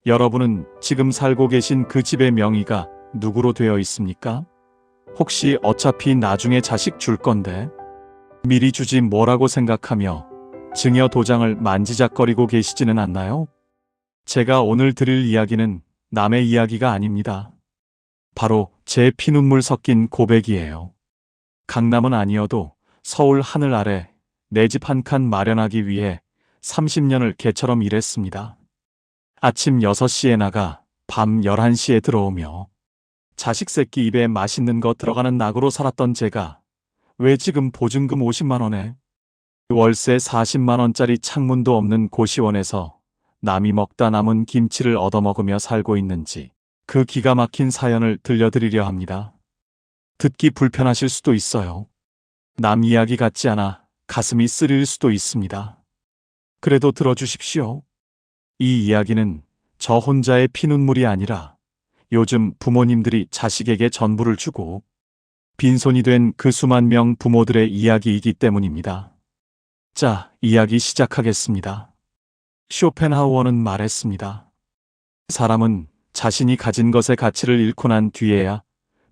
여러분은 지금 살고 계신 그 집의 명의가 누구로 되어 있습니까? 혹시 어차피 나중에 자식 줄 건데 미리 주지 뭐라고 생각하며 증여 도장을 만지작거리고 계시지는 않나요? 제가 오늘 드릴 이야기는 남의 이야기가 아닙니다. 바로 제 피눈물 섞인 고백이에요. 강남은 아니어도 서울 하늘 아래 내 집 한 칸 마련하기 위해 30년을 개처럼 일했습니다. 아침 6시에 나가 밤 11시에 들어오며 자식 새끼 입에 맛있는 거 들어가는 낙으로 살았던 제가 왜 지금 보증금 50만 원에 월세 40만 원짜리 창문도 없는 고시원에서 남이 먹다 남은 김치를 얻어먹으며 살고 있는지 그 기가 막힌 사연을 들려드리려 합니다. 듣기 불편하실 수도 있어요. 남 이야기 같지 않아 가슴이 쓰릴 수도 있습니다. 그래도 들어주십시오. 이 이야기는 저 혼자의 피눈물이 아니라 요즘 부모님들이 자식에게 전부를 주고 빈손이 된 그 수만 명 부모들의 이야기이기 때문입니다. 자, 이야기 시작하겠습니다. 쇼펜하우어는 말했습니다. 사람은 자신이 가진 것의 가치를 잃고 난 뒤에야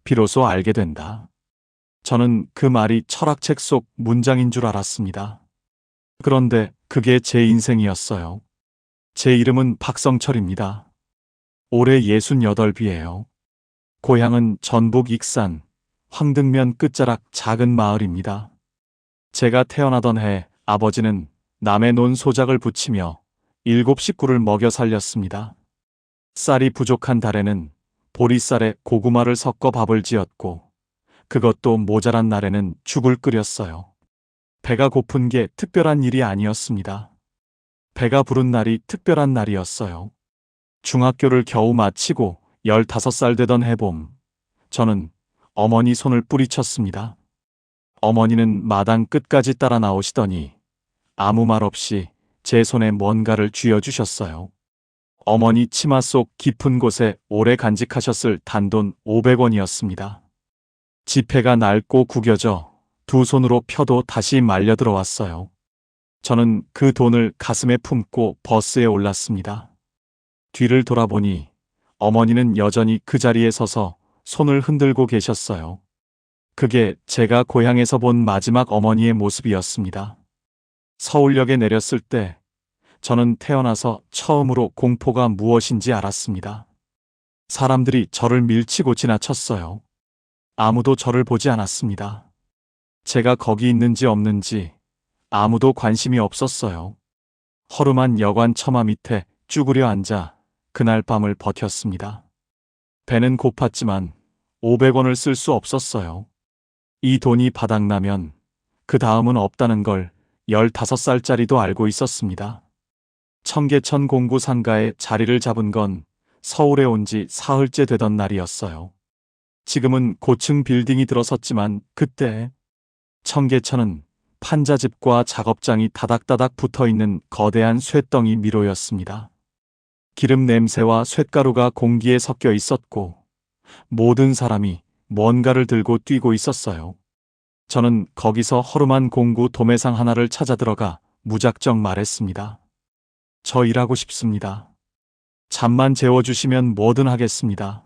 비로소 알게 된다. 저는 그 말이 철학책 속 문장인 줄 알았습니다. 그런데 그게 제 인생이었어요. 제 이름은 박성철입니다. 올해 68이에요. 고향은 전북 익산, 황등면 끝자락 작은 마을입니다. 제가 태어나던 해 아버지는 남의 논 소작을 붙이며 7식구를 먹여 살렸습니다. 쌀이 부족한 달에는 보리쌀에 고구마를 섞어 밥을 지었고 그것도 모자란 날에는 죽을 끓였어요. 배가 고픈 게 특별한 일이 아니었습니다. 배가 부른 날이 특별한 날이었어요. 중학교를 겨우 마치고 15살 되던 해봄, 저는 어머니 손을 뿌리쳤습니다. 어머니는 마당 끝까지 따라 나오시더니 아무 말 없이 제 손에 뭔가를 쥐어주셨어요. 어머니 치마 속 깊은 곳에 오래 간직하셨을 단돈 500원이었습니다. 지폐가 낡고 구겨져 두 손으로 펴도 다시 말려 들어왔어요. 저는 그 돈을 가슴에 품고 버스에 올랐습니다. 뒤를 돌아보니 어머니는 여전히 그 자리에 서서 손을 흔들고 계셨어요. 그게 제가 고향에서 본 마지막 어머니의 모습이었습니다. 서울역에 내렸을 때 저는 태어나서 처음으로 공포가 무엇인지 알았습니다. 사람들이 저를 밀치고 지나쳤어요. 아무도 저를 보지 않았습니다. 제가 거기 있는지 없는지 아무도 관심이 없었어요. 허름한 여관 처마 밑에 쭈그려 앉아 그날 밤을 버텼습니다. 배는 고팠지만 500원을 쓸 수 없었어요. 이 돈이 바닥나면 그 다음은 없다는 걸 15살짜리도 알고 있었습니다. 청계천 공구 상가에 자리를 잡은 건 서울에 온 지 사흘째 되던 날이었어요. 지금은 고층 빌딩이 들어섰지만 그때 청계천은 판자집과 작업장이 다닥다닥 붙어있는 거대한 쇳덩이 미로였습니다. 기름 냄새와 쇳가루가 공기에 섞여 있었고 모든 사람이 뭔가를 들고 뛰고 있었어요. 저는 거기서 허름한 공구 도매상 하나를 찾아 들어가 무작정 말했습니다. 저 일하고 싶습니다. 잠만 재워주시면 뭐든 하겠습니다.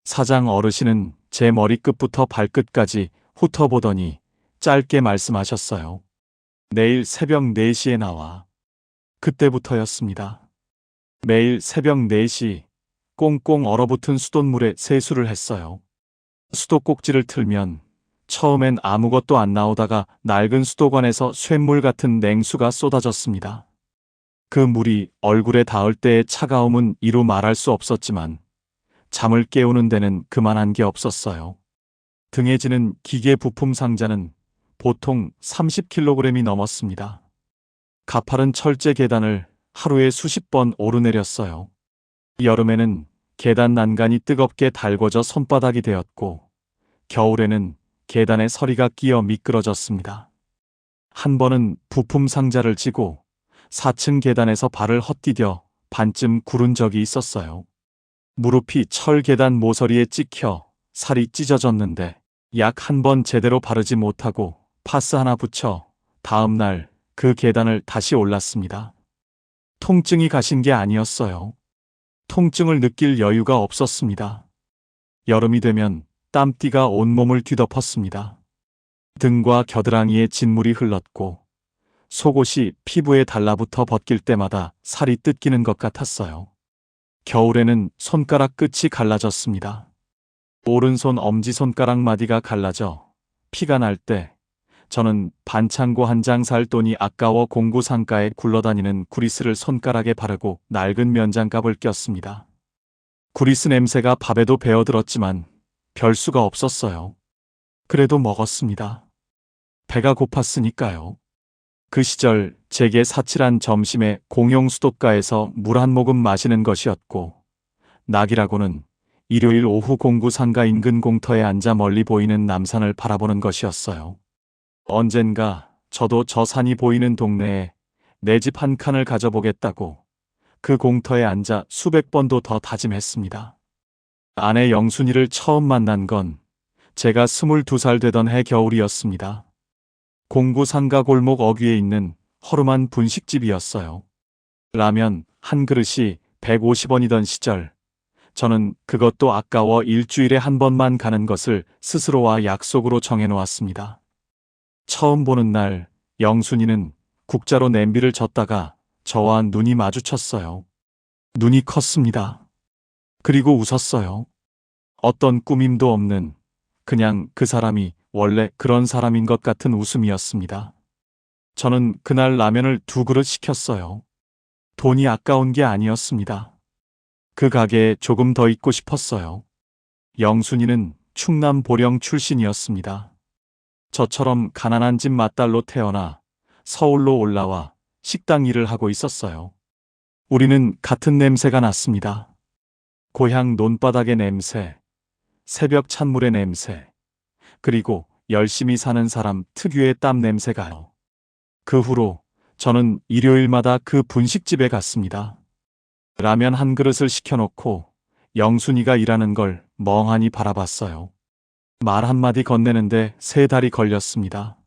사장 어르신은 제 머리끝부터 발끝까지 훑어보더니 짧게 말씀하셨어요. 내일 새벽 4시에 나와. 그때부터였습니다. 매일 새벽 4시 꽁꽁 얼어붙은 수돗물에 세수를 했어요. 수도꼭지를 틀면 처음엔 아무것도 안 나오다가 낡은 수도관에서 쇳물 같은 냉수가 쏟아졌습니다. 그 물이 얼굴에 닿을 때의 차가움은 이루 말할 수 없었지만 잠을 깨우는 데는 그만한 게 없었어요. 등에 지는 기계 부품 상자는 보통 30kg이 넘었습니다. 가파른 철제 계단을 하루에 수십 번 오르내렸어요. 여름에는 계단 난간이 뜨겁게 달궈져 손바닥이 되었고 겨울에는 계단에 서리가 끼어 미끄러졌습니다. 한 번은 부품 상자를 지고 4층 계단에서 발을 헛디뎌 반쯤 구른 적이 있었어요. 무릎이 철 계단 모서리에 찍혀 살이 찢어졌는데 약 한 번 제대로 바르지 못하고 파스 하나 붙여 다음 날 그 계단을 다시 올랐습니다. 통증이 가신 게 아니었어요. 통증을 느낄 여유가 없었습니다. 여름이 되면 땀띠가 온몸을 뒤덮었습니다. 등과 겨드랑이에 진물이 흘렀고 속옷이 피부에 달라붙어 벗길 때마다 살이 뜯기는 것 같았어요. 겨울에는 손가락 끝이 갈라졌습니다. 오른손 엄지손가락 마디가 갈라져 피가 날 때 저는 반창고 한 장 살 돈이 아까워 공구상가에 굴러다니는 구리스를 손가락에 바르고 낡은 면장갑을 꼈습니다. 구리스 냄새가 밥에도 배어들었지만 별 수가 없었어요. 그래도 먹었습니다. 배가 고팠으니까요. 그 시절 제게 사칠한 점심에 공용 수도가에서 물 한 모금 마시는 것이었고, 낙이라고는 일요일 오후 공구 상가 인근 공터에 앉아 멀리 보이는 남산을 바라보는 것이었어요. 언젠가 저도 저 산이 보이는 동네에 내 집 한 칸을 가져보겠다고 그 공터에 앉아 수백 번도 더 다짐했습니다. 아내 영순이를 처음 만난 건 제가 22살 되던 해 겨울이었습니다. 공구 상가 골목 어귀에 있는 허름한 분식집이었어요. 라면 한 그릇이 150원이던 시절, 저는 그것도 아까워 일주일에 한 번만 가는 것을 스스로와 약속으로 정해놓았습니다. 처음 보는 날 영순이는 국자로 냄비를 젓다가 저와 눈이 마주쳤어요. 눈이 컸습니다. 그리고 웃었어요. 어떤 꾸밈도 없는, 그냥 그 사람이 원래 그런 사람인 것 같은 웃음이었습니다. 저는 그날 라면을 2그릇 시켰어요. 돈이 아까운 게 아니었습니다. 그 가게에 조금 더 있고 싶었어요. 영순이는 충남 보령 출신이었습니다. 저처럼 가난한 집 맏딸로 태어나 서울로 올라와 식당 일을 하고 있었어요. 우리는 같은 냄새가 났습니다. 고향 논바닥의 냄새, 새벽 찬물의 냄새, 그리고 열심히 사는 사람 특유의 땀 냄새가요. 그 후로 저는 일요일마다 그 분식집에 갔습니다. 라면 한 그릇을 시켜놓고 영순이가 일하는 걸 멍하니 바라봤어요. 말 한마디 건네는데 3달이 걸렸습니다.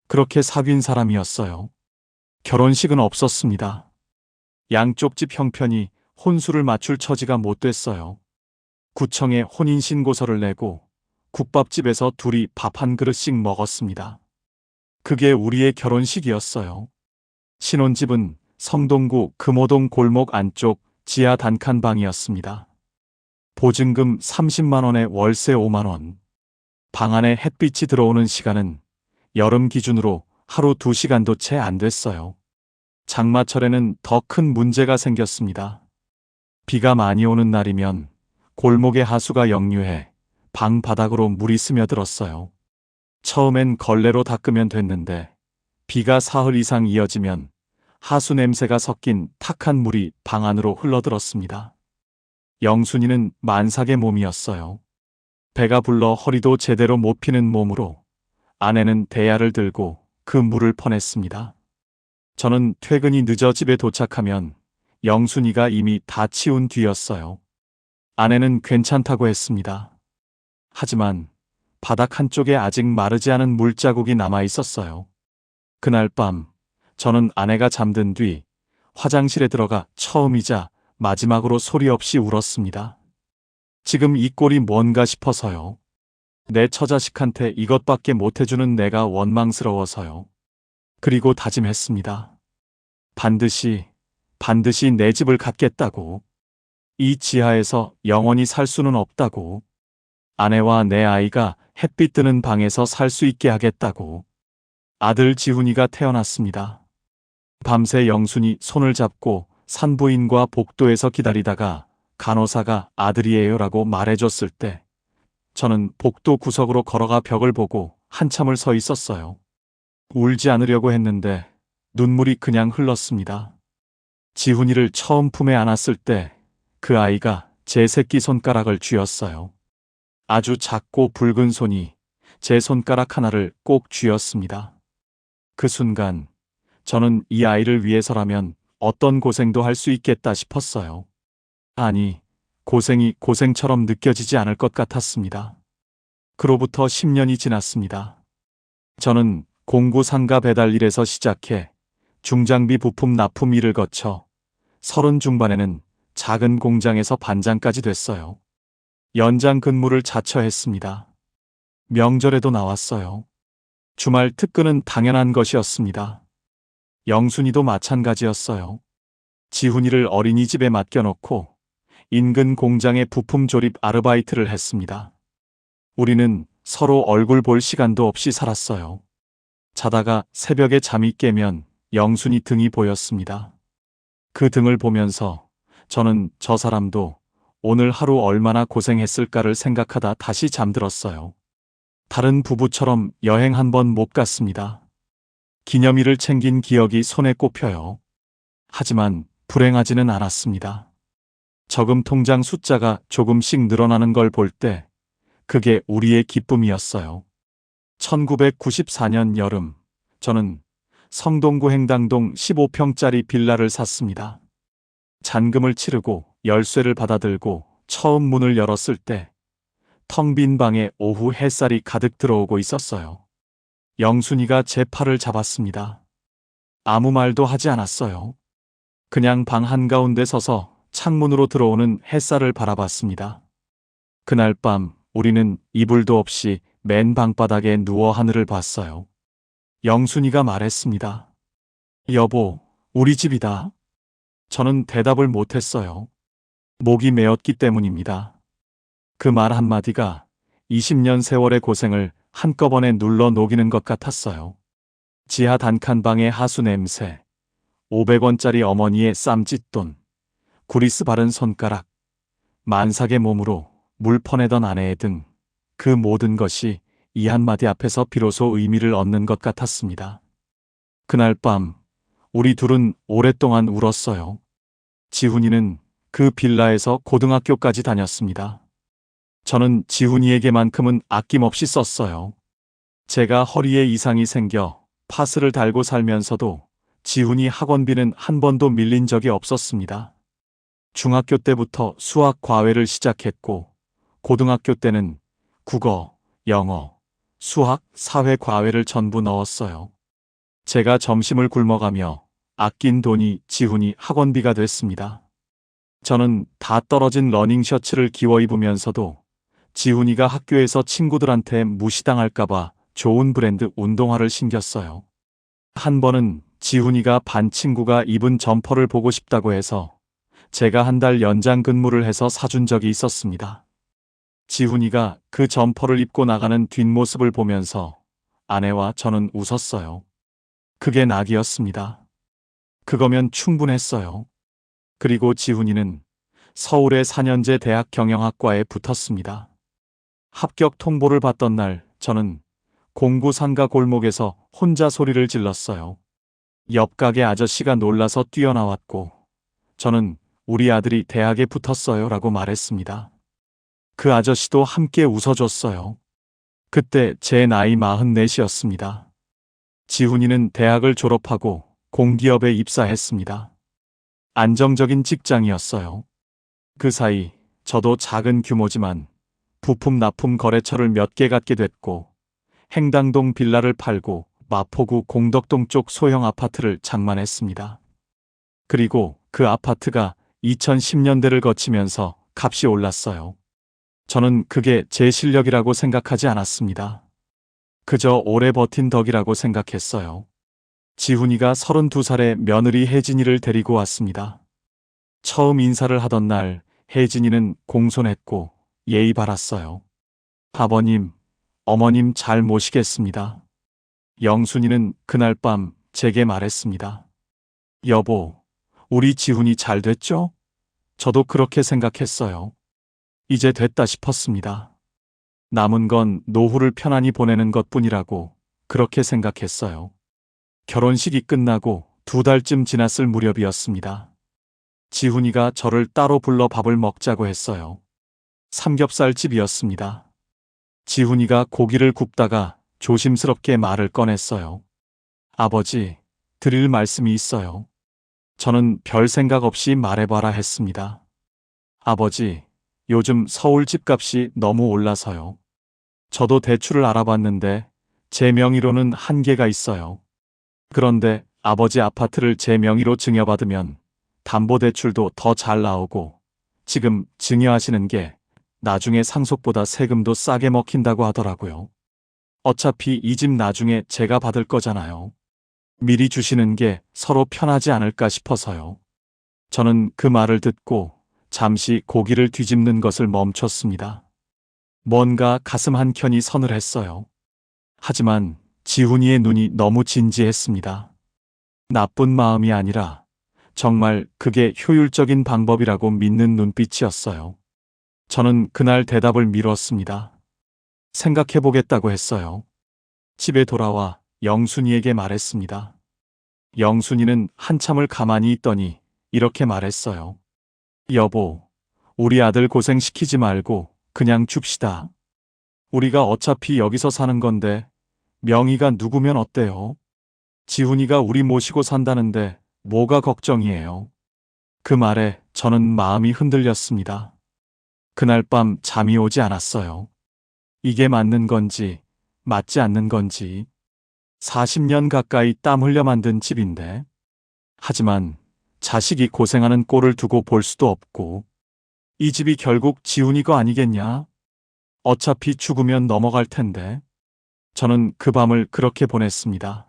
그렇게 사귄 사람이었어요. 결혼식은 없었습니다. 양쪽 집 형편이 혼수를 맞출 처지가 못 됐어요. 구청에 혼인신고서를 내고 국밥집에서 둘이 밥 한 그릇씩 먹었습니다. 그게 우리의 결혼식이었어요. 신혼집은 성동구 금호동 골목 안쪽 지하 단칸방이었습니다. 보증금 30만 원에 월세 5만 원. 방 안에 햇빛이 들어오는 시간은 여름 기준으로 하루 2시간도 채 안 됐어요. 장마철에는 더 큰 문제가 생겼습니다. 비가 많이 오는 날이면 골목의 하수가 역류해 방 바닥으로 물이 스며들었어요. 처음엔 걸레로 닦으면 됐는데 비가 사흘 이상 이어지면 하수 냄새가 섞인 탁한 물이 방 안으로 흘러들었습니다. 영순이는 만삭의 몸이었어요. 배가 불러 허리도 제대로 못 피는 몸으로 아내는 대야를 들고 그 물을 퍼냈습니다. 저는 퇴근이 늦어 집에 도착하면 영순이가 이미 다 치운 뒤였어요. 아내는 괜찮다고 했습니다. 하지만 바닥 한쪽에 아직 마르지 않은 물자국이 남아 있었어요. 그날 밤 저는 아내가 잠든 뒤 화장실에 들어가 처음이자 마지막으로 소리 없이 울었습니다. 지금 이 꼴이 뭔가 싶어서요. 내 처자식한테 이것밖에 못해주는 내가 원망스러워서요. 그리고 다짐했습니다. 반드시 내 집을 갖겠다고. 이 지하에서 영원히 살 수는 없다고. 아내와 내 아이가 햇빛 드는 방에서 살 수 있게 하겠다고. 아들 지훈이가 태어났습니다. 밤새 영순이 손을 잡고 산부인과 복도에서 기다리다가 간호사가 아들이에요라고 말해줬을 때 저는 복도 구석으로 걸어가 벽을 보고 한참을 서 있었어요. 울지 않으려고 했는데 눈물이 그냥 흘렀습니다. 지훈이를 처음 품에 안았을 때 그 아이가 제 새끼 손가락을 쥐었어요. 아주 작고 붉은 손이 제 손가락 하나를 꼭 쥐었습니다. 그 순간 저는 이 아이를 위해서라면 어떤 고생도 할 수 있겠다 싶었어요. 아니, 고생이 고생처럼 느껴지지 않을 것 같았습니다. 그로부터 10년이 지났습니다. 저는 공구 상가 배달 일에서 시작해 중장비 부품 납품 일을 거쳐 30 중반에는 작은 공장에서 반장까지 됐어요. 연장 근무를 자처했습니다. 명절에도 나왔어요. 주말 특근은 당연한 것이었습니다. 영순이도 마찬가지였어요. 지훈이를 어린이집에 맡겨놓고 인근 공장의 부품 조립 아르바이트를 했습니다. 우리는 서로 얼굴 볼 시간도 없이 살았어요. 자다가 새벽에 잠이 깨면 영순이 등이 보였습니다. 그 등을 보면서 저는 저 사람도 오늘 하루 얼마나 고생했을까를 생각하다 다시 잠들었어요. 다른 부부처럼 여행 한 번 못 갔습니다. 기념일을 챙긴 기억이 손에 꼽혀요. 하지만 불행하지는 않았습니다. 저금 통장 숫자가 조금씩 늘어나는 걸 볼 때 그게 우리의 기쁨이었어요. 1994년 여름, 저는 성동구 행당동 15평짜리 빌라를 샀습니다. 잔금을 치르고 열쇠를 받아들고 처음 문을 열었을 때 텅 빈 방에 오후 햇살이 가득 들어오고 있었어요. 영순이가 제 팔을 잡았습니다. 아무 말도 하지 않았어요. 그냥 방 한가운데 서서 창문으로 들어오는 햇살을 바라봤습니다. 그날 밤 우리는 이불도 없이 맨 방바닥에 누워 하늘을 봤어요. 영순이가 말했습니다. 여보, 우리 집이다. 저는 대답을 못했어요. 목이 메었기 때문입니다. 그 말 한마디가 20년 세월의 고생을 한꺼번에 눌러 녹이는 것 같았어요. 지하 단칸방의 하수 냄새, 500원짜리 어머니의 쌈짓돈, 구리스 바른 손가락, 만삭의 몸으로 물 퍼내던 아내의 등, 그 모든 것이 이 한마디 앞에서 비로소 의미를 얻는 것 같았습니다. 그날 밤 우리 둘은 오랫동안 울었어요. 지훈이는 그 빌라에서 고등학교까지 다녔습니다. 저는 지훈이에게만큼은 아낌없이 썼어요. 제가 허리에 이상이 생겨 파스를 달고 살면서도 지훈이 학원비는 한 번도 밀린 적이 없었습니다. 중학교 때부터 수학 과외를 시작했고 고등학교 때는 국어, 영어, 수학, 사회 과외를 전부 넣었어요. 제가 점심을 굶어가며 아낀 돈이 지훈이 학원비가 됐습니다. 저는 다 떨어진 러닝 셔츠를 기워 입으면서도 지훈이가 학교에서 친구들한테 무시당할까봐 좋은 브랜드 운동화를 신겼어요. 한 번은 지훈이가 반 친구가 입은 점퍼를 보고 싶다고 해서 제가 한 달 연장 근무를 해서 사준 적이 있었습니다. 지훈이가 그 점퍼를 입고 나가는 뒷모습을 보면서 아내와 저는 웃었어요. 그게 낙이었습니다. 그거면 충분했어요. 그리고 지훈이는 서울의 4년제 대학 경영학과에 붙었습니다. 합격 통보를 받던 날 저는 공구 상가 골목에서 혼자 소리를 질렀어요. 옆 가게 아저씨가 놀라서 뛰어나왔고 저는 우리 아들이 대학에 붙었어요 라고 말했습니다. 그 아저씨도 함께 웃어줬어요. 그때 제 나이 44이었습니다. 지훈이는 대학을 졸업하고 공기업에 입사했습니다. 안정적인 직장이었어요. 그 사이 저도 작은 규모지만 부품 납품 거래처를 몇 개 갖게 됐고 행당동 빌라를 팔고 마포구 공덕동 쪽 소형 아파트를 장만했습니다. 그리고 그 아파트가 2010년대를 거치면서 값이 올랐어요. 저는 그게 제 실력이라고 생각하지 않았습니다. 그저 오래 버틴 덕이라고 생각했어요. 지훈이가 32살의 며느리 혜진이를 데리고 왔습니다. 처음 인사를 하던 날 혜진이는 공손했고 예의 바랐어요. 아버님, 어머님 잘 모시겠습니다. 영순이는 그날 밤 제게 말했습니다. 여보, 우리 지훈이 잘 됐죠? 저도 그렇게 생각했어요. 이제 됐다 싶었습니다. 남은 건 노후를 편안히 보내는 것뿐이라고 그렇게 생각했어요. 결혼식이 끝나고 2달쯤 지났을 무렵이었습니다. 지훈이가 저를 따로 불러 밥을 먹자고 했어요. 삼겹살집이었습니다. 지훈이가 고기를 굽다가 조심스럽게 말을 꺼냈어요. 아버지, 드릴 말씀이 있어요. 저는 별 생각 없이 말해봐라 했습니다. 아버지, 요즘 서울 집값이 너무 올라서요. 저도 대출을 알아봤는데 제 명의로는 한계가 있어요. 그런데 아버지 아파트를 제 명의로 증여받으면 담보대출도 더 잘 나오고 지금 증여하시는 게 나중에 상속보다 세금도 싸게 먹힌다고 하더라고요. 어차피 이 집 나중에 제가 받을 거잖아요. 미리 주시는 게 서로 편하지 않을까 싶어서요. 저는 그 말을 듣고 잠시 고기를 뒤집는 것을 멈췄습니다. 뭔가 가슴 한켠이 서늘했어요. 하지만 지훈이의 눈이 너무 진지했습니다. 나쁜 마음이 아니라 정말 그게 효율적인 방법이라고 믿는 눈빛이었어요. 저는 그날 대답을 미뤘습니다. 생각해보겠다고 했어요. 집에 돌아와 영순이에게 말했습니다. 영순이는 한참을 가만히 있더니 이렇게 말했어요. 여보, 우리 아들 고생시키지 말고 그냥 줍시다. 우리가 어차피 여기서 사는 건데 명의가 누구면 어때요? 지훈이가 우리 모시고 산다는데 뭐가 걱정이에요? 그 말에 저는 마음이 흔들렸습니다. 그날 밤 잠이 오지 않았어요. 이게 맞는 건지 맞지 않는 건지 40년 가까이 땀 흘려 만든 집인데 하지만 자식이 고생하는 꼴을 두고 볼 수도 없고 이 집이 결국 지훈이 거 아니겠냐? 어차피 죽으면 넘어갈 텐데 저는 그 밤을 그렇게 보냈습니다.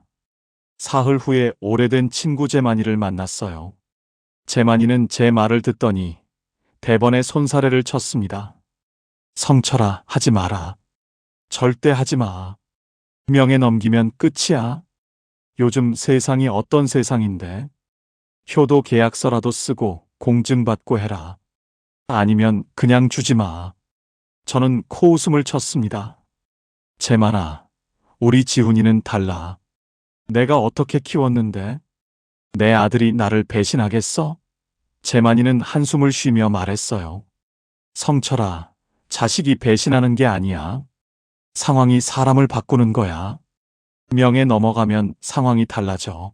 사흘 후에 오래된 친구 재만이를 만났어요. 재만이는 제 말을 듣더니 대번에 손사래를 쳤습니다. 성철아, 하지 마라. 절대 하지 마. 명예 넘기면 끝이야. 요즘 세상이 어떤 세상인데. 효도 계약서라도 쓰고 공증받고 해라. 아니면 그냥 주지 마. 저는 코웃음을 쳤습니다. 재만아, 우리 지훈이는 달라. 내가 어떻게 키웠는데? 내 아들이 나를 배신하겠어? 재만이는 한숨을 쉬며 말했어요. 성철아, 자식이 배신하는 게 아니야. 상황이 사람을 바꾸는 거야. 명예 넘어가면 상황이 달라져.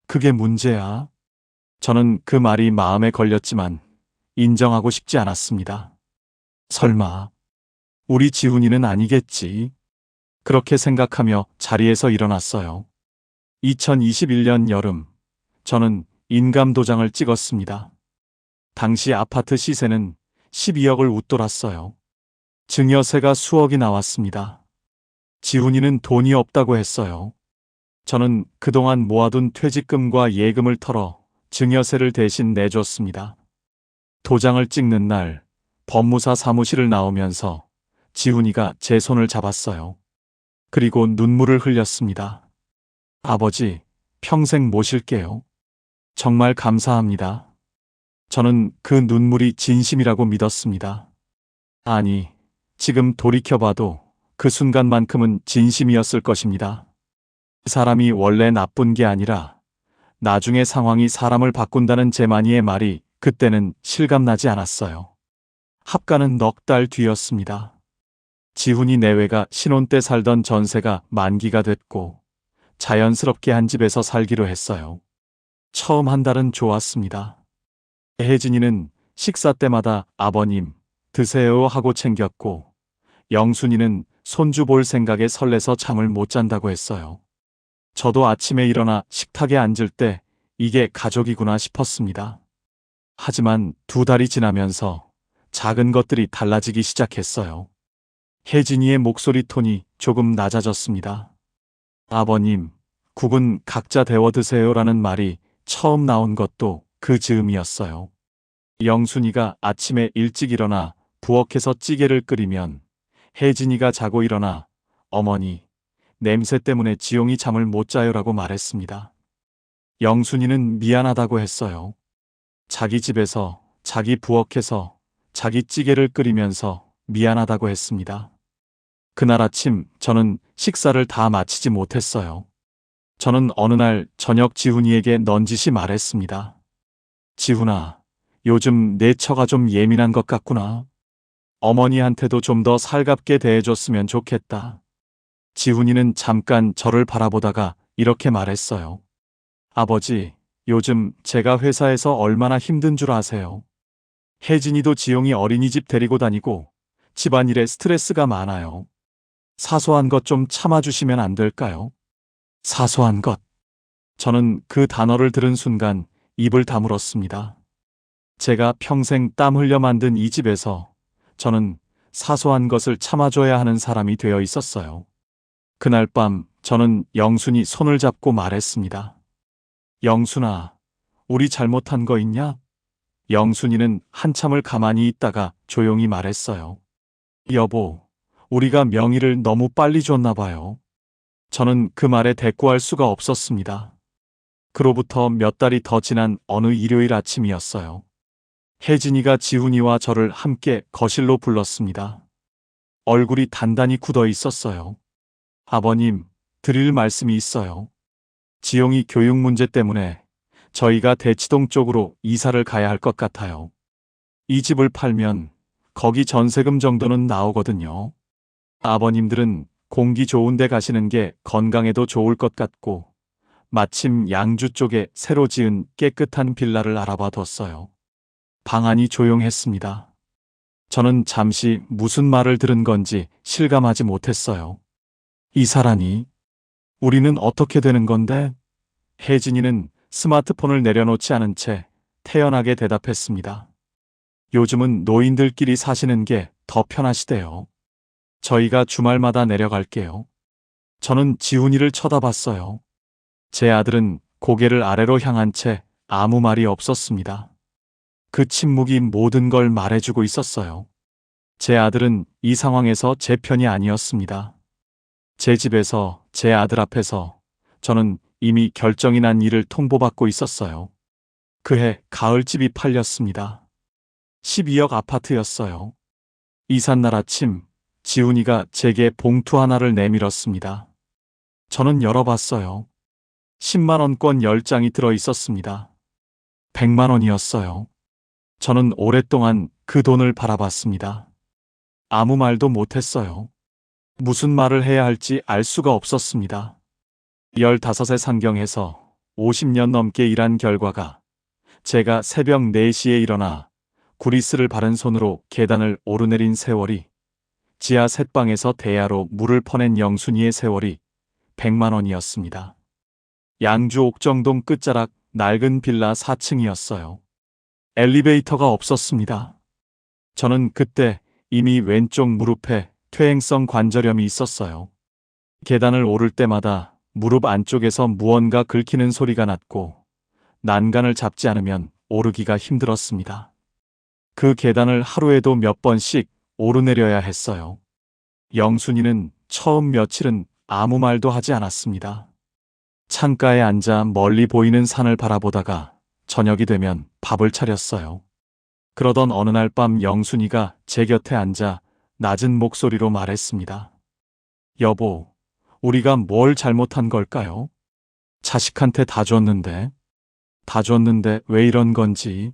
그게 문제야. 저는 그 말이 마음에 걸렸지만 인정하고 싶지 않았습니다. 설마 우리 지훈이는 아니겠지. 그렇게 생각하며 자리에서 일어났어요. 2021년 여름, 저는 인감도장을 찍었습니다. 당시 아파트 시세는 12억을 웃돌았어요. 증여세가 수억이 나왔습니다. 지훈이는 돈이 없다고 했어요. 저는 그동안 모아둔 퇴직금과 예금을 털어 증여세를 대신 내줬습니다. 도장을 찍는 날 법무사 사무실을 나오면서 지훈이가 제 손을 잡았어요. 그리고 눈물을 흘렸습니다. 아버지, 평생 모실게요. 정말 감사합니다. 저는 그 눈물이 진심이라고 믿었습니다. 아니, 지금 돌이켜봐도 그 순간만큼은 진심이었을 것입니다. 그 사람이 원래 나쁜 게 아니라 나중에 상황이 사람을 바꾼다는 재만이의 말이 그때는 실감나지 않았어요. 합가는 넉 달 뒤였습니다. 지훈이 내외가 신혼 때 살던 전세가 만기가 됐고 자연스럽게 한 집에서 살기로 했어요. 처음 한 달은 좋았습니다. 혜진이는 식사 때마다 아버님 드세요 하고 챙겼고 영순이는 손주 볼 생각에 설레서 잠을 못 잔다고 했어요. 저도 아침에 일어나 식탁에 앉을 때 이게 가족이구나 싶었습니다. 하지만 2달이 지나면서 작은 것들이 달라지기 시작했어요. 혜진이의 목소리 톤이 조금 낮아졌습니다. 아버님, 국은 각자 데워 드세요라는 말이 처음 나온 것도 그 즈음이었어요. 영순이가 아침에 일찍 일어나 부엌에서 찌개를 끓이면 혜진이가 자고 일어나 어머니, 냄새 때문에 지용이 잠을 못 자요라고 말했습니다. 영순이는 미안하다고 했어요. 자기 집에서, 자기 부엌에서, 자기 찌개를 끓이면서 미안하다고 했습니다. 그날 아침 저는 식사를 다 마치지 못했어요. 저는 어느 날 저녁 지훈이에게 넌지시 말했습니다. 지훈아, 요즘 내 처가 좀 예민한 것 같구나. 어머니한테도 좀 더 살갑게 대해줬으면 좋겠다. 지훈이는 잠깐 저를 바라보다가 이렇게 말했어요. 아버지, 요즘 제가 회사에서 얼마나 힘든 줄 아세요? 혜진이도 지용이 어린이집 데리고 다니고 집안일에 스트레스가 많아요. 사소한 것 좀 참아주시면 안 될까요? 사소한 것. 저는 그 단어를 들은 순간 입을 다물었습니다. 제가 평생 땀 흘려 만든 이 집에서 저는 사소한 것을 참아줘야 하는 사람이 되어 있었어요. 그날 밤 저는 영순이 손을 잡고 말했습니다. 영순아, 우리 잘못한 거 있냐? 영순이는 한참을 가만히 있다가 조용히 말했어요. 여보, 우리가 명의를 너무 빨리 줬나 봐요. 저는 그 말에 대꾸할 수가 없었습니다. 그로부터 몇 달이 더 지난 어느 일요일 아침이었어요. 혜진이가 지훈이와 저를 함께 거실로 불렀습니다. 얼굴이 단단히 굳어 있었어요. 아버님, 드릴 말씀이 있어요. 지용이 교육 문제 때문에 저희가 대치동 쪽으로 이사를 가야 할 것 같아요. 이 집을 팔면 거기 전세금 정도는 나오거든요. 아버님들은 공기 좋은 데 가시는 게 건강에도 좋을 것 같고 마침 양주 쪽에 새로 지은 깨끗한 빌라를 알아봐 뒀어요. 방안이 조용했습니다. 저는 잠시 무슨 말을 들은 건지 실감하지 못했어요. 이사라니? 우리는 어떻게 되는 건데? 혜진이는 스마트폰을 내려놓지 않은 채 태연하게 대답했습니다. 요즘은 노인들끼리 사시는 게 더 편하시대요. 저희가 주말마다 내려갈게요. 저는 지훈이를 쳐다봤어요. 제 아들은 고개를 아래로 향한 채 아무 말이 없었습니다. 그 침묵이 모든 걸 말해주고 있었어요. 제 아들은 이 상황에서 제 편이 아니었습니다. 제 집에서 제 아들 앞에서 저는 이미 결정이 난 일을 통보받고 있었어요. 그해 가을집이 팔렸습니다. 12억 아파트였어요. 이삿날 아침 지훈이가 제게 봉투 하나를 내밀었습니다. 저는 열어봤어요. 10만 원권 10장이 들어 있었습니다. 100만 원이었어요. 저는 오랫동안 그 돈을 바라봤습니다. 아무 말도 못했어요. 무슨 말을 해야 할지 알 수가 없었습니다. 15세 상경해서 50년 넘게 일한 결과가 제가 새벽 4시에 일어나 구리스를 바른 손으로 계단을 오르내린 세월이, 지하 셋방에서 대야로 물을 퍼낸 영순이의 세월이 100만 원이었습니다. 양주 옥정동 끝자락 낡은 빌라 4층이었어요. 엘리베이터가 없었습니다. 저는 그때 이미 왼쪽 무릎에 퇴행성 관절염이 있었어요. 계단을 오를 때마다 무릎 안쪽에서 무언가 긁히는 소리가 났고 난간을 잡지 않으면 오르기가 힘들었습니다. 그 계단을 하루에도 몇 번씩 오르내려야 했어요. 영순이는 처음 며칠은 아무 말도 하지 않았습니다. 창가에 앉아 멀리 보이는 산을 바라보다가 저녁이 되면 밥을 차렸어요. 그러던 어느 날 밤 영순이가 제 곁에 앉아 낮은 목소리로 말했습니다. 여보, 우리가 뭘 잘못한 걸까요? 자식한테 다 줬는데 왜 이런 건지.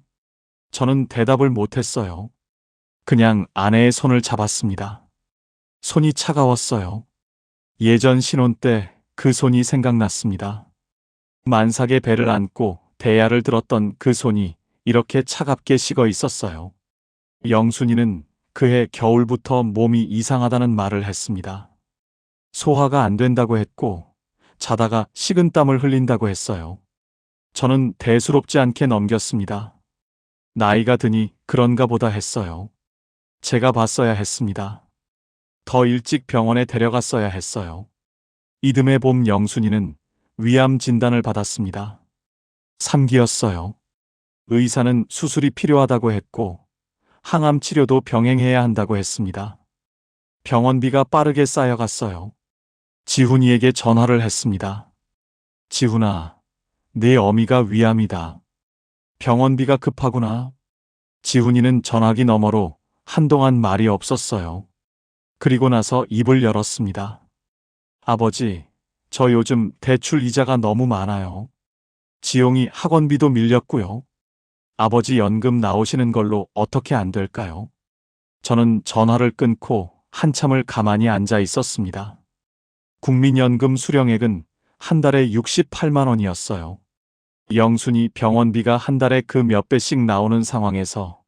저는 대답을 못했어요. 그냥 아내의 손을 잡았습니다. 손이 차가웠어요. 예전 신혼 때 그 손이 생각났습니다. 만삭의 배를 안고 대야를 들었던 그 손이 이렇게 차갑게 식어 있었어요. 영순이는 그해 겨울부터 몸이 이상하다는 말을 했습니다. 소화가 안 된다고 했고 자다가 식은땀을 흘린다고 했어요. 저는 대수롭지 않게 넘겼습니다. 나이가 드니 그런가 보다 했어요. 제가 봤어야 했습니다. 더 일찍 병원에 데려갔어야 했어요. 이듬해 봄 영순이는 위암 진단을 받았습니다. 3기였어요. 의사는 수술이 필요하다고 했고 항암 치료도 병행해야 한다고 했습니다. 병원비가 빠르게 쌓여갔어요. 지훈이에게 전화를 했습니다. 지훈아, 내 어미가 위암이다. 병원비가 급하구나. 지훈이는 전화기 너머로 한동안 말이 없었어요. 그리고 나서 입을 열었습니다. 아버지, 저 요즘 대출 이자가 너무 많아요. 지용이 학원비도 밀렸고요. 아버지 연금 나오시는 걸로 어떻게 안 될까요? 저는 전화를 끊고 한참을 가만히 앉아 있었습니다. 국민연금 수령액은 한 달에 68만 원이었어요. 영순이 병원비가 한 달에 그 몇 배씩 나오는 상황에서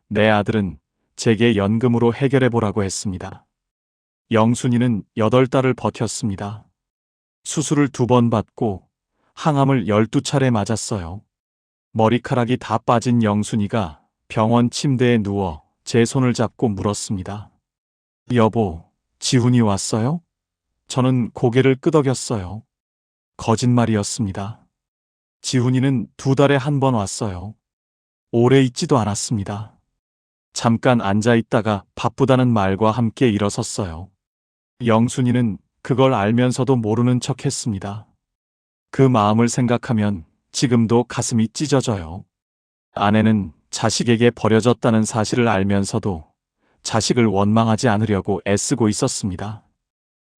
내 아들은 제게 연금으로 해결해 보라고 했습니다. 영순이는 8달을 버텼습니다. 수술을 2번 받고 항암을 12차례 맞았어요. 머리카락이 다 빠진 영순이가 병원 침대에 누워 제 손을 잡고 물었습니다. 여보, 지훈이 왔어요? 저는 고개를 끄덕였어요. 거짓말이었습니다. 지훈이는 2달에 한 번 왔어요. 오래 있지도 않았습니다. 잠깐 앉아 있다가 바쁘다는 말과 함께 일어섰어요. 영순이는 그걸 알면서도 모르는 척 했습니다. 그 마음을 생각하면 지금도 가슴이 찢어져요. 아내는 자식에게 버려졌다는 사실을 알면서도 자식을 원망하지 않으려고 애쓰고 있었습니다.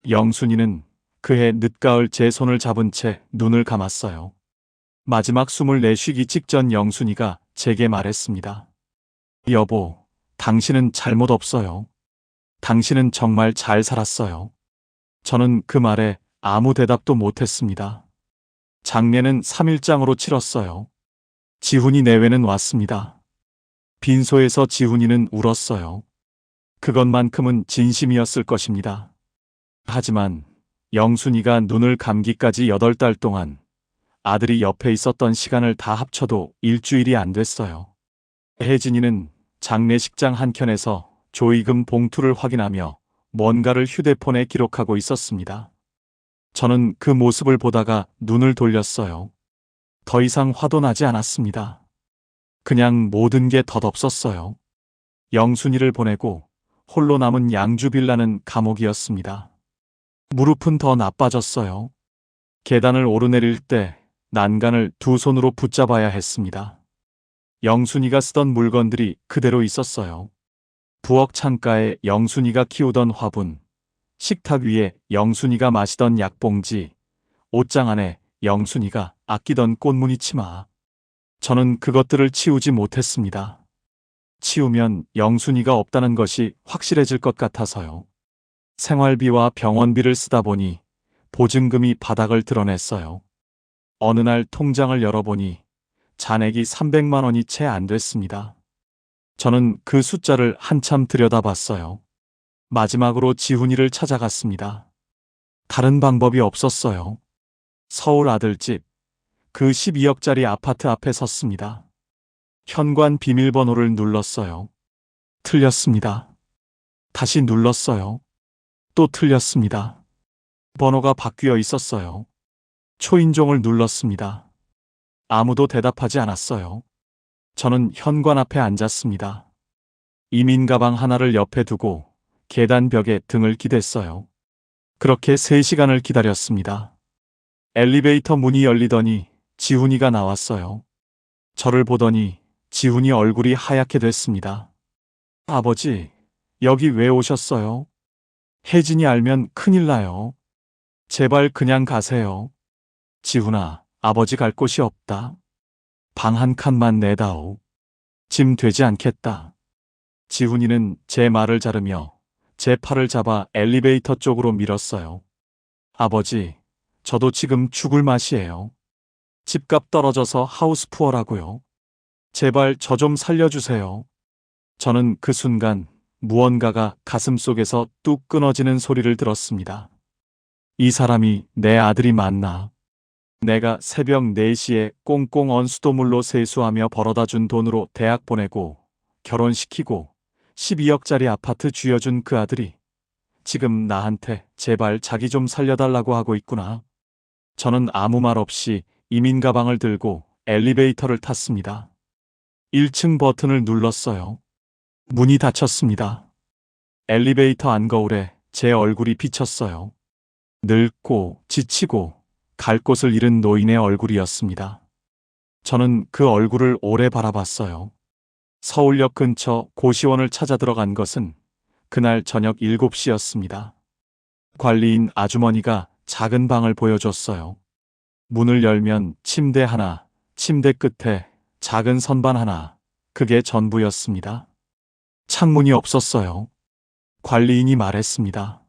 영순이는 그해 늦가을 제 손을 잡은 채 눈을 감았어요. 마지막 숨을 내쉬기 직전 영순이가 제게 말했습니다. 여보, 당신은 잘못 없어요. 당신은 정말 잘 살았어요. 저는 그 말에 아무 대답도 못했습니다. 장례는 3일장으로 치렀어요. 지훈이 내외는 왔습니다. 빈소에서 지훈이는 울었어요. 그것만큼은 진심이었을 것입니다. 하지만 영순이가 눈을 감기까지 8달 동안 아들이 옆에 있었던 시간을 다 합쳐도 일주일이 안 됐어요. 혜진이는 장례식장 한켠에서 조의금 봉투를 확인하며 뭔가를 휴대폰에 기록하고 있었습니다. 저는 그 모습을 보다가 눈을 돌렸어요. 더 이상 화도 나지 않았습니다. 그냥 모든 게 덧없었어요. 영순이를 보내고 홀로 남은 양주 빌라는 감옥이었습니다. 무릎은 더 나빠졌어요. 계단을 오르내릴 때 난간을 2손으로 붙잡아야 했습니다. 영순이가 쓰던 물건들이 그대로 있었어요. 부엌 창가에 영순이가 키우던 화분, 식탁 위에 영순이가 마시던 약봉지, 옷장 안에 영순이가 아끼던 꽃무늬 치마. 저는 그것들을 치우지 못했습니다. 치우면 영순이가 없다는 것이 확실해질 것 같아서요. 생활비와 병원비를 쓰다 보니 보증금이 바닥을 드러냈어요. 어느 날 통장을 열어보니 잔액이 300만 원이 채 안 됐습니다. 저는 그 숫자를 한참 들여다봤어요. 마지막으로 지훈이를 찾아갔습니다. 다른 방법이 없었어요. 서울 아들집, 그 12억짜리 아파트 앞에 섰습니다. 현관 비밀번호를 눌렀어요. 틀렸습니다. 다시 눌렀어요. 또 틀렸습니다. 번호가 바뀌어 있었어요. 초인종을 눌렀습니다. 아무도 대답하지 않았어요. 저는 현관 앞에 앉았습니다. 이민 가방 하나를 옆에 두고 계단 벽에 등을 기댔어요. 그렇게 3시간을 기다렸습니다. 엘리베이터 문이 열리더니 지훈이가 나왔어요. 저를 보더니 지훈이 얼굴이 하얗게 됐습니다. 아버지, 여기 왜 오셨어요? 혜진이 알면 큰일 나요. 제발 그냥 가세요. 지훈아, 아버지 갈 곳이 없다. 방 한 칸만 내다오. 짐 되지 않겠다. 지훈이는 제 말을 자르며 제 팔을 잡아 엘리베이터 쪽으로 밀었어요. 아버지, 저도 지금 죽을 맛이에요. 집값 떨어져서 하우스 푸어라고요. 제발 저 좀 살려주세요. 저는 그 순간 무언가가 가슴속에서 뚝 끊어지는 소리를 들었습니다. 이 사람이 내 아들이 맞나? 내가 새벽 4시에 꽁꽁 언 수도물로 세수하며 벌어다 준 돈으로 대학 보내고 결혼시키고 12억짜리 아파트 쥐어준 그 아들이 지금 나한테 제발 자기 좀 살려달라고 하고 있구나. 저는 아무 말 없이 이민 가방을 들고 엘리베이터를 탔습니다. 1층 버튼을 눌렀어요. 문이 닫혔습니다. 엘리베이터 안거울에 제 얼굴이 비쳤어요. 늙고 지치고 갈 곳을 잃은 노인의 얼굴이었습니다. 저는 그 얼굴을 오래 바라봤어요. 서울역 근처 고시원을 찾아 들어간 것은 그날 저녁 7시였습니다. 관리인 아주머니가 작은 방을 보여줬어요. 문을 열면 침대 하나, 침대 끝에 작은 선반 하나, 그게 전부였습니다. 창문이 없었어요. 관리인이 말했습니다.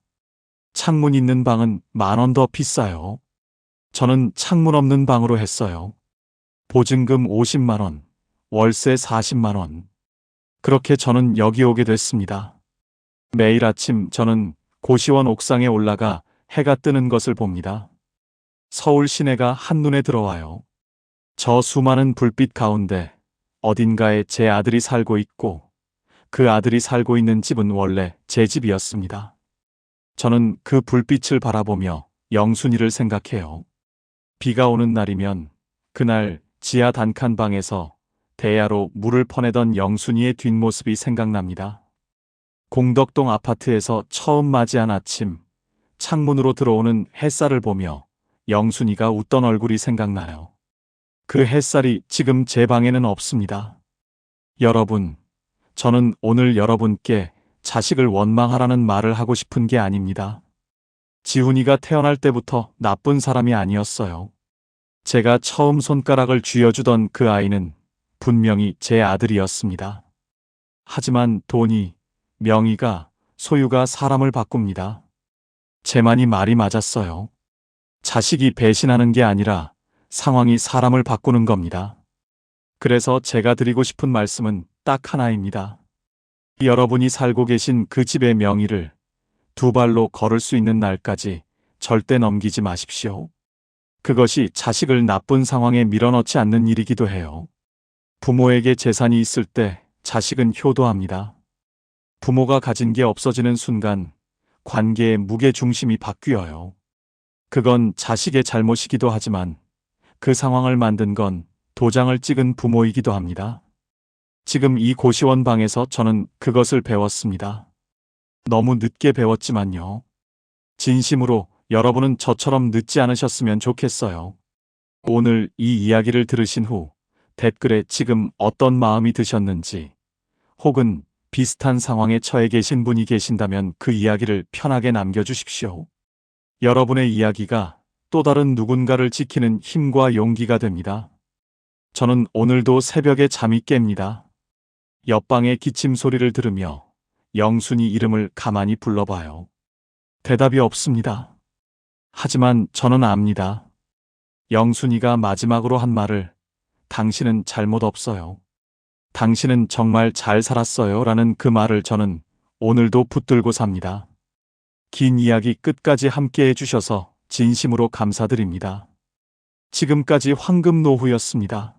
창문 있는 방은 10,000원 더 비싸요. 저는 창문 없는 방으로 했어요. 보증금 50만 원, 월세 40만 원. 그렇게 저는 여기 오게 됐습니다. 매일 아침 저는 고시원 옥상에 올라가 해가 뜨는 것을 봅니다. 서울 시내가 한눈에 들어와요. 저 수많은 불빛 가운데 어딘가에 제 아들이 살고 있고 그 아들이 살고 있는 집은 원래 제 집이었습니다. 저는 그 불빛을 바라보며 영순이를 생각해요. 비가 오는 날이면 그날 지하 단칸방에서 대야로 물을 퍼내던 영순이의 뒷모습이 생각납니다. 공덕동 아파트에서 처음 맞이한 아침, 창문으로 들어오는 햇살을 보며 영순이가 웃던 얼굴이 생각나요. 그 햇살이 지금 제 방에는 없습니다. 여러분, 저는 오늘 여러분께 자식을 원망하라는 말을 하고 싶은 게 아닙니다. 지훈이가 태어날 때부터 나쁜 사람이 아니었어요. 제가 처음 손가락을 쥐어주던 그 아이는 분명히 제 아들이었습니다. 하지만 돈이, 명의가, 소유가 사람을 바꿉니다. 제 말이 맞았어요. 자식이 배신하는 게 아니라 상황이 사람을 바꾸는 겁니다. 그래서 제가 드리고 싶은 말씀은 딱 하나입니다. 여러분이 살고 계신 그 집의 명의를 두 발로 걸을 수 있는 날까지 절대 넘기지 마십시오. 그것이 자식을 나쁜 상황에 밀어넣지 않는 일이기도 해요. 부모에게 재산이 있을 때 자식은 효도합니다. 부모가 가진 게 없어지는 순간 관계의 무게중심이 바뀌어요. 그건 자식의 잘못이기도 하지만 그 상황을 만든 건 도장을 찍은 부모이기도 합니다. 지금 이 고시원 방에서 저는 그것을 배웠습니다. 너무 늦게 배웠지만요. 진심으로 여러분은 저처럼 늦지 않으셨으면 좋겠어요. 오늘 이 이야기를 들으신 후 댓글에 지금 어떤 마음이 드셨는지 혹은 비슷한 상황에 처해 계신 분이 계신다면 그 이야기를 편하게 남겨주십시오. 여러분의 이야기가 또 다른 누군가를 지키는 힘과 용기가 됩니다. 저는 오늘도 새벽에 잠이 깹니다. 옆방의 기침 소리를 들으며 영순이 이름을 가만히 불러봐요. 대답이 없습니다. 하지만 저는 압니다. 영순이가 마지막으로 한 말을 당신은 잘못 없어요. 당신은 정말 잘 살았어요. 라는 그 말을 저는 오늘도 붙들고 삽니다. 긴 이야기 끝까지 함께 해주셔서 진심으로 감사드립니다. 지금까지 황금노후였습니다.